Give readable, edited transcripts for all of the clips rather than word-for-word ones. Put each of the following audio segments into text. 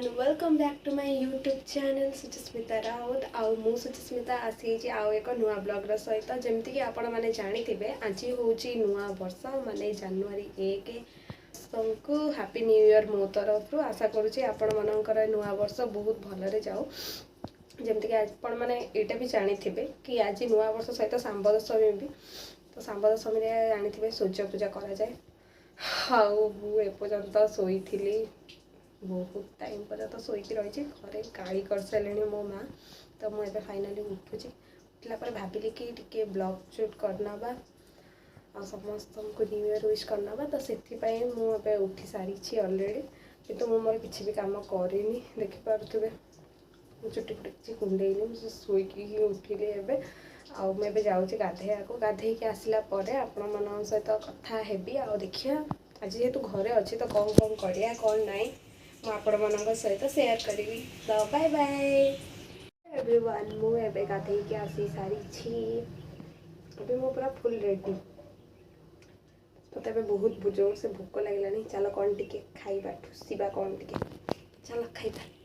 Welcome back to my YouTube channel Suchismita Raut आउ मु सुचिस्मिता आसी आउ एक नुआ ब्लॉगर सहित जमती कि आपण मैंने जानिथिबे आज होची नुआ वर्ष माने जनवरी 1 सबको हैप्पी न्यू ईयर मो तरफ आशा करुँची आपण मनकर नुआ वर्ष बहुत भलरे जाऊ जमती कि आपण मैंने यहाँ भी जानिथिबे कि आज नुआ वर्ष सहित सांब दशमी भी तो सांब दशमी जानिथिबे सूर्य पूजा करा जाए आउ एपर्यंत शोई बहुत टाइम पर्यंत शोक रही घरे गाड़ी कर सारे मो माँ तो मुझे फाइनाली उठुची उठला पर भाविली कि टिके ब्लॉग शूट करना आ समस्त को न्यू ईयर विश करना तो से मुझे उठी सारी अलरेडी कितु मु मोर किसी भी कम करनी देखिपे चुटी फुटी किसी कुंडेनी शोक ही उठिली एवं आबे जाऊँगी गाधेया को गाधे आसला आपण मान सहित कथा हेबी आ देखिया आज जेहेतु घरे अच्छी तो कौन कौन करिया कौन नाई मुझे सहित शेयर करी तो बाय बाय एवरीवन मुझे गाधे आसी सारी अभी मु पूरा फुल रेडी तो बहुत जोर से भोक लगे चलो कौन टिके खाइबा ठुसीबा कौन टिके चलो खाइबा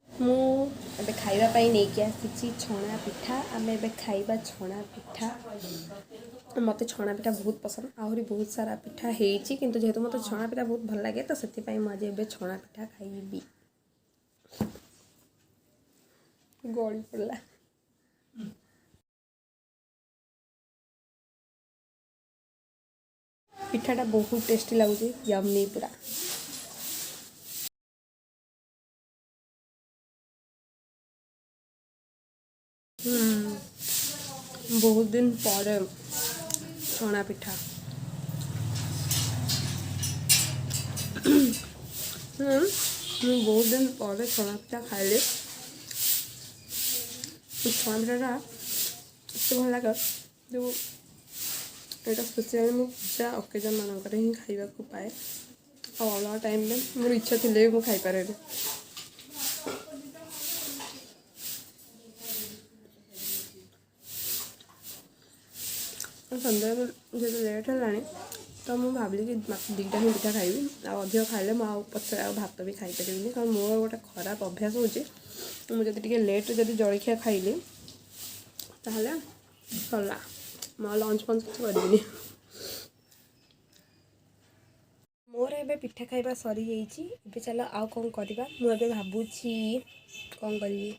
मुझे खावाई नहीं आसी छणा पिठा आम ए खाइबा छणा पिठा मत छणा पिठा बहुत पसंद आहरी बहुत सारा पिठा होती किंतु जेहेतु मत छणा पिठा बहुत भल लगे तो से मुझे ए छणा पिठा खाइबी गली पड़ा पिठाटा बहुत टेस्टी लगुच यम्मी पूरा बहुत दिन पर छणा पिठा बहुत दिन पर छणा पिठा खाइली छणा पिठाटा एत भल लगे जो यहाँ स्पेशल मुझे पूजा ओकेजन मानक ही खाइबा पाए और अलग टाइम में मोर इच्छा थी मुझे खाईपे सन्ध्या जो लेट है तो मुझे भाविली कि दुईटा ही पिठा खाइबी अधिक खाइले मुझे पचे भात भी खाई पारि कारण मोर गोटे खराब अभ्यास हो मुझे लेट जब जलखिया खाइली ताहले सरला मैं लंच पंच किसी करी मोर ए पिठा खाइबा सरी जाइए चलो आउ कौन करवा मुझे भावुची कौन करी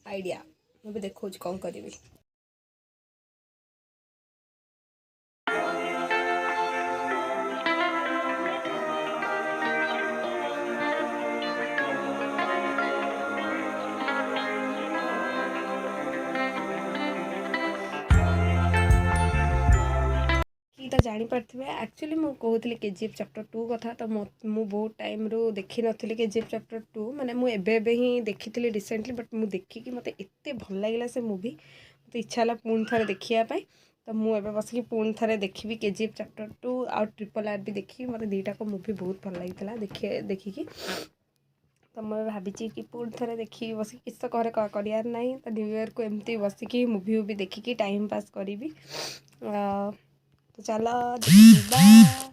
आइडिया मुझे देखा कौन करी तो जापारे एक्चुअली मुझे कहती केजीएफ चैप्टर 2 कथा तो मु बहुत टाइम रू देखी नी केजीएफ चैप्टर 2 माने मुझे ही देखी रिसेंटली बट मुझे देखिकी मत एत भल लगे से मूवी मत इच्छा है पुणी थे देखापी तो मुझे बस पुणी थे देखी केजीएफ चैप्टर 2 आउ RRR भी देखी मत दुईटाक मूवी बहुत भल लगी देखिकी तो मुझे भावी कि पुणी थे देखी बस किस तो घर करार ना तो न्यू ईयर को एमती बसिकी मूवी वूवी देखिकी टाइम पास करी तो चलो देखिबा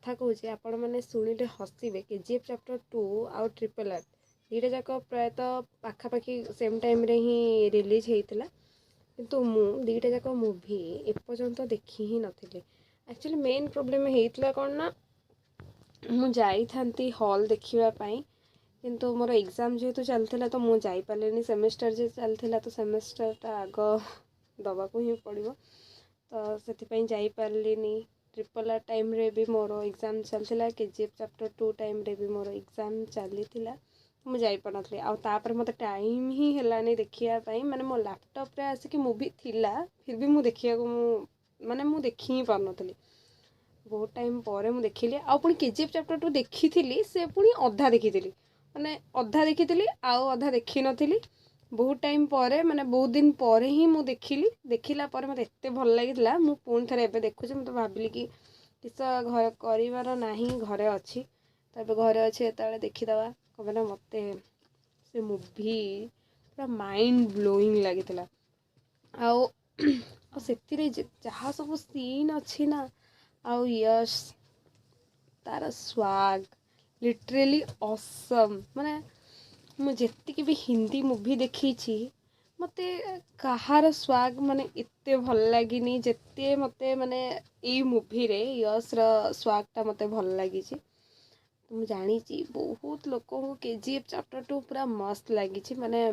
कथा कहूँ आपण मैंने शुणिले हसवे केजीएफ चैप्टर 2 आउ RRR दुईटा जाक प्रायतः पाखापाखि सेम टाइम रे ही रिलीज होता किंतु मु दुईटा जाक मूवी एपर्यंत देखी ही नथिले एक्चुअली मेन प्रोब्लेम होता कौन ना मुझे हॉल देखापी किंतु मोर एग्जाम जेहेतु चलता तो मुझे जापारे सेमेस्टर जे चलता तो सेमेस्टरटा आग दवाक ही पड़ो तो से जापारे ट्रिपल आर टाइम रे भी मोर एग्जाम चलता केजीएफ चैप्टर 2 टाइम रे भी मोर एग्जाम चली मुझे जापारी आउे मत टाइम ही है देखापी माने मो लैपटॉप रे आसिक मूवी थिला फिर भी मुझे देखा माने मु देखी ही पार नी बहुत टाइम पर मुझे देखिली आउ केजीएफ चैप्टर 2 देखी से पुणी अधा देखी माने अधा देखी आउ अधा देखी नी बहुत टाइम पर माने बहुत दिन पर ही मुझे देखिला मत एत भल लगी मु पुणी थे एवं देखुची मुझे भाविली कि किस घर कर घरे अच्छी तो घरे अच्छे ये देखीदे कमें मत से मूवी पूरा माइंड ब्लोइंग लगी से जहाँ सब सीन अच्छी ना आउ यश तार स्वाग लिटरेली ऑसम माने मुझे भी हिंदी मूवी देखी मते कहार स्वाग माने इत्ते भल लगिनी जिते मते माने ई मूवी रे यश र स्वागटा मते भल लगी मुझे जानी बहुत लोक को केजीएफ चैप्टर 2 पूरा मस्त लगी माने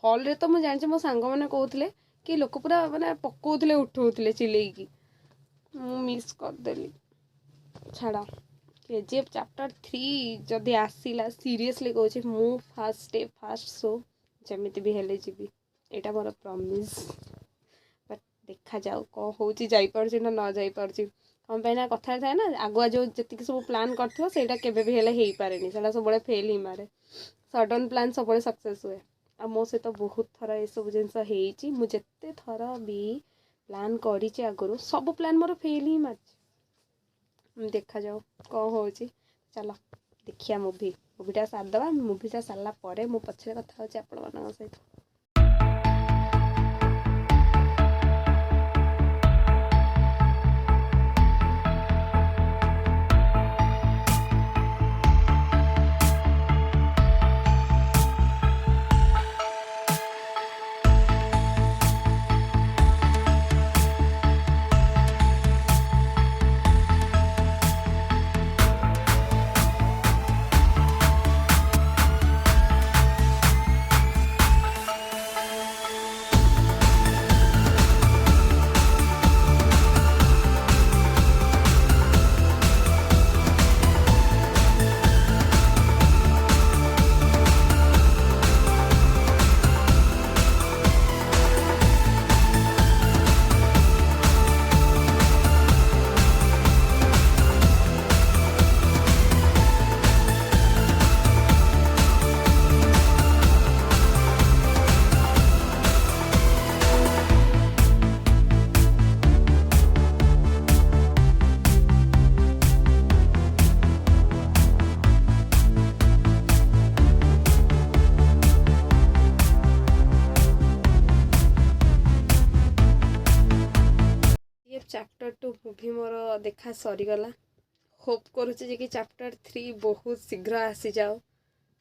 हॉल रे तो मुझे जानी मो सांग मैंने कहते कि लोक पूरा माने पकाउले उठाउले चिल्लेकी मु मिस करदेली छाड़ा केजीएफ चैप्टर 3 जदि आसला सीरियसली कहूँ मु फास्ट डे फास्ट शो जमीती भी हेले जीवी एटा मोर प्रॉमिस बट देखा जाऊ कौन हो जापार ना न जापार कौन ना कथा थाए ना आगुआ जो जी सब प्लान करता केवे भी हेले हो पारे से सब फेल ही मारे सडन प्लान सब सक्सेस हुए आ मो सहित बहुत थर ये सब जिन मुझे थर भी प्लान करी आगु सब प्लान मोर फेल ही मार देखा जाऊ कौन हो चलो देखिया मुवीटा सारदे मुवीटा सारा पर मु पछरे कथा होची आपण मानक सहित चैप्टर 2 मूवी मोर देखा सरीगला होप करुचे कि चैप्टर 3 बहुत शीघ्र आसी जाओ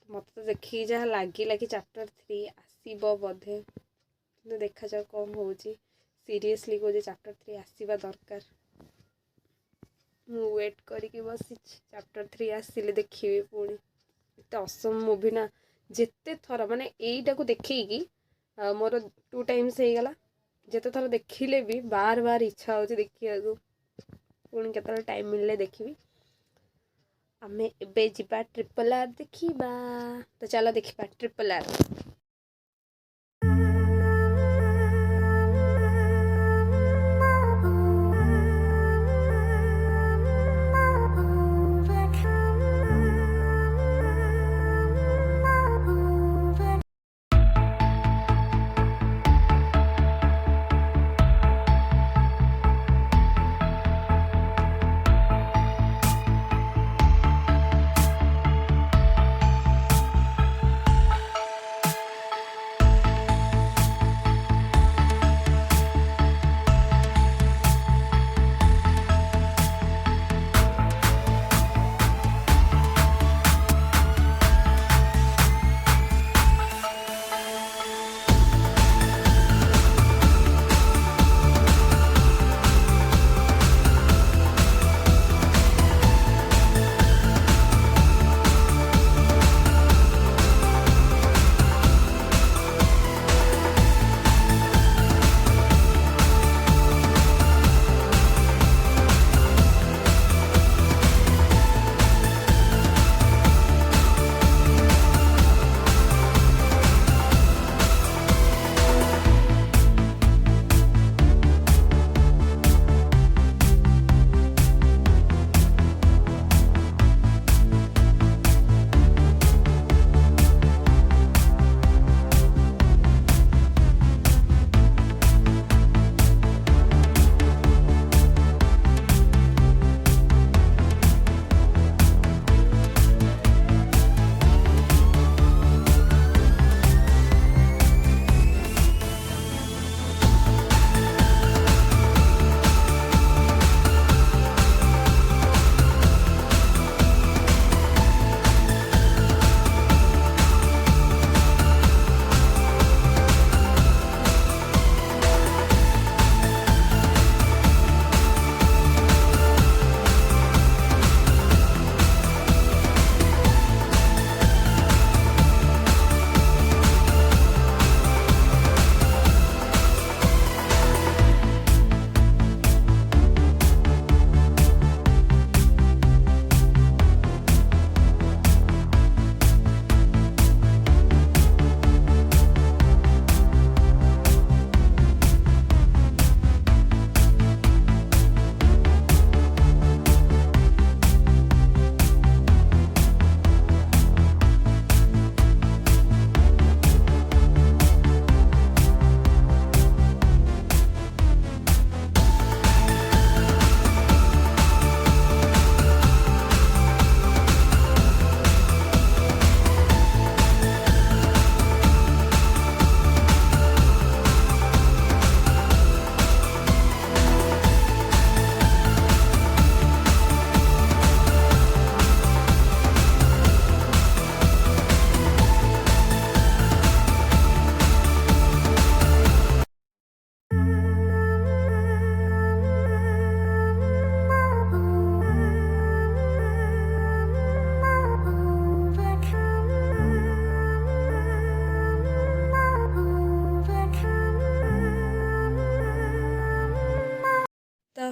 मत तो देखी जहाँ लगे कि चैप्टर 3 आसब बोधे कि देखा जाओ कौन हो सीरियसली कहे चैप्टर 3 आसवा दरकार मु वेट करके बसी चैप्टर 3 आसिले देखी पुणी एत असम मूवी ना जिते थर माने यहीटा को देखी मोर 2 टाइम्स हो गला जिते थर देखिले भी बार बार इच्छा हो देखा पुणी के टाइम मिलले देखी आमे एबे जिबा ट्रिपल आर देखिबा तो चलो देखिबा ट्रिपल आर।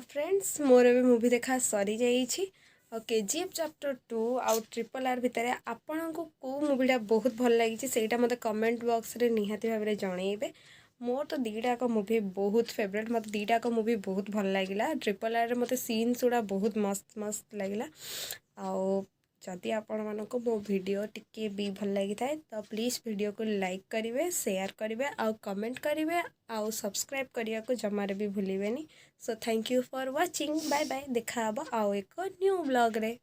फ्रेंड्स मोर भी मूवी देखा सरी जाइए केजीएफ चैप्टर 2 आउ ट्रिपल आर भितर आपण को कौ मूवीटा बहुत भल लगी से मत कमेंट बॉक्स रे निहाती भाव में जनइबे। मोर तो दीटाक मूवी बहुत फेवरेट मत दीटाक मूवी बहुत भल लगिला। ट्रिपल आर मत सीन्स गुड़ा बहुत मस्त मस्त लगिला। आउ जदि आपण मानक मो वीडियो टिके भी भल लगी थाए तो प्लीज़ वीडियो को लाइक करेंगे शेयर करेंगे आउ कमेंट करेंगे आउ सब्सक्राइब करने को जमारे भी भूलें। So thank you for watching bye bye. देखा आउ एक न्यू ब्लॉग रे।